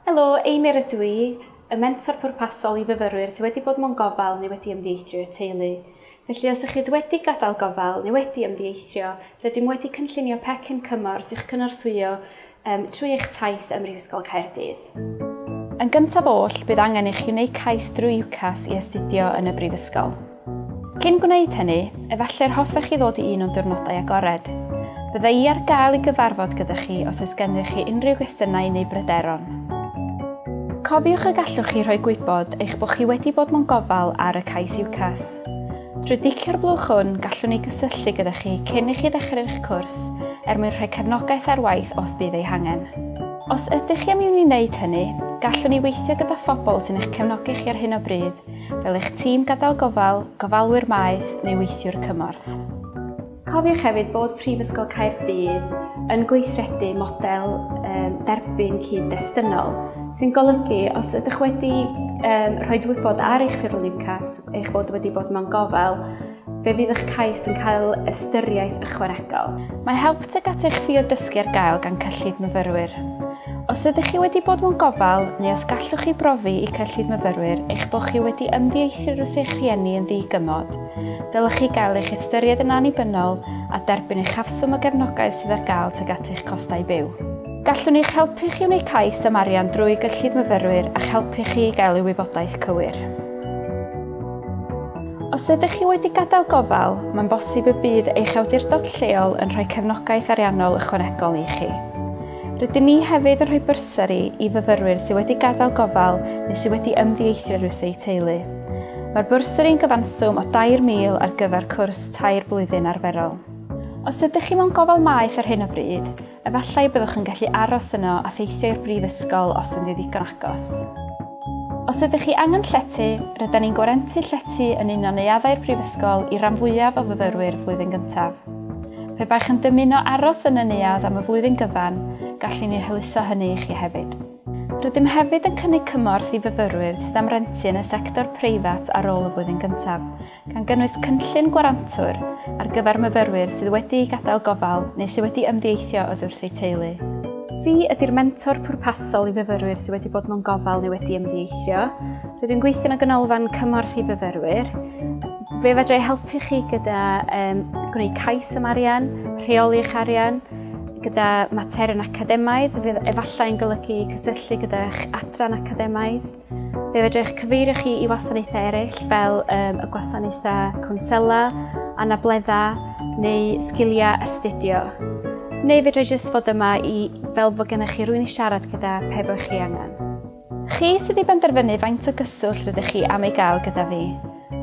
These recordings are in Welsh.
Helo, Einir ydw i, y mentor pwrpasol i fyfyrwyr sydd wedi bod mewn gofal neu wedi ymddieithrio teulu. Felly os ydych chi wedi gadael gofal neu wedi ymddieithrio, rydym wedi cynllunio pecyn Cymorth i'ch cynorthwyo trwy eich taith ym Prifysgol Caerdydd. Yn gyntaf oll, bydd angen i chi wneud cais drwy UCAS i astudio yn y Brifysgol. Cyn gwneud hynny, efallai'r hoffech chi ddod i un o'n diwrnodau agored. Bydda i ar gael i gyfarfod gyda chi os oes gennych chi unrhyw gwestiynau neu bryderon. Cofiwch y gallwch chi rhoi gwybod eich bod chi wedi bod mewn gofal ar y cais UCAS. Drwy dicio'r blwch hwn, gallwn ni gysylltu gyda chi cyn i chi ddechrau'ch cwrs mwyn rhoi cefnogaeth ar waith os bydd ei hangen. Os ydych chi am i wneud hynny, gallwn ni weithio gyda phobl sy'n eich cefnogi chi ar hyn o bryd, fel eich tîm gadael gofal, gofalwyr maeth neu weithiwr Cymorth. Cofiwch hefyd bod Prifysgol Caerdydd yn gweithredu model derbyn cyd-destynol, sy'n golygu os ydych wedi rhoi wybod ar eich ffurflen UCAS eich bod wedi bod mewn gofal, fe fydd eich cais yn cael ystyriaeth ychwanegol. Mae help tuag at eich ffïo dysgu ar gael gan cyllid myfyrwyr. Os ydych chi wedi bod mewn gofal, neu os gallwch chi brofi i cyllid myfyrwyr eich bod chi wedi ymddieithrio wrth eich rhieni yn ddigymod, dylech chi gael eich ystyried yn annibynnol a derbyn eich hafswm o gefnogaeth sydd ar gael tuag at eich costau byw. Gallwn ni'ch helpu chi wneud cais am arian drwy gyllid myfyrwyr a'ch helpu chi i gael ei wybodaeth cywir. Os ydych chi wedi gadael gofal, mae'n bosib y bydd eich awdurdod lleol yn rhoi cefnogaeth ariannol ychwanegol i chi. Rydyn ni hefyd yn rhoi bwrsari i fyfyrwyr sydd wedi gadael gofal neu sydd wedi ymddieithrio wrth eu teulu. Mae'r bwrsari'n gyfanswm o 2,000 ar gyfer cwrs 3 blwyddyn arferol. Os ydych chi mewn gofal maeth ar hyn o bryd, efallai byddwch yn gallu aros yno a theithio i'r brifysgol os yn ddigon agos. Os ydych chi angen llety, rydyn ni'n gwarentu llety yn un o neuaddau'r brifysgol i ran fwyaf o fyfyrwyr flwyddyn gyntaf. Pe baich yn dymuno aros yn y neuadd am y flwyddyn gyfan, gallwn ni hyluso hynny i chi hefyd. Rydym hefyd yn cynnig cymorth i fyfyrwyr sydd am rentu yn y sector preifat ar ôl y flwyddyn gyntaf, gan gynnwys cynllun gwarantwr ar gyfer myfyrwyr sydd wedi gadael gofal neu sydd wedi ymddieithrio oddi wrth eu teulu. Fi ydy'r mentor pwrpasol i fyfyrwyr sydd wedi bod mewn gofal neu wedi ymddieithrio. Rydym yn gweithio yn y ganolfan cymorth i fyfyrwyr. Fe fedrai helpu chi gyda gwneud cais am arian, rheoli eich arian, gyda materion academaidd, fydd efallai'n golygu cysylltu gyda eich adran academaidd. Fe fedrwch cyfeirio chi i wasanaethau eraill fel y gwasanaethau consela, anabledda neu sgiliau astudio. Neu fedrai jyst fod yma fel fod gennych chi rhywun i siarad gyda pe bod chi angen. Chi sydd wedi benderfynu faint o gyswllt rydych chi am ei gael gyda fi.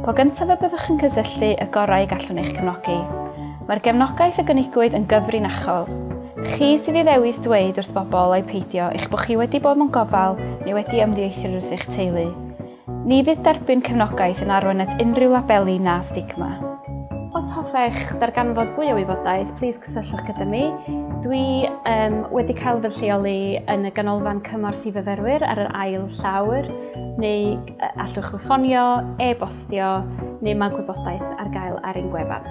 Po gyntaf y byddwch yn cysylltu y gorau gallwn eich cefnogi. Mae'r gefnogaeth y gynigwyd yn gyfrinachol. Chi sydd i ddewis dweud wrth bobl eu peidio eich bod chi wedi bod mewn gofal neu wedi ymddieithrio wrth eich teulu. Ni fydd derbyn cefnogaeth yn arwain at unrhyw labeli na stigma. Os hoffech darganfod fwy o wybodaeth, plis cysyllwch gyda mi. Dwi wedi cael fy lleoli yn y ganolfan cymorth i fyfyrwyr ar yr ail llawr, neu allwch ffonio, e-bostio, neu mae gwybodaeth ar gael ar ein gwefan.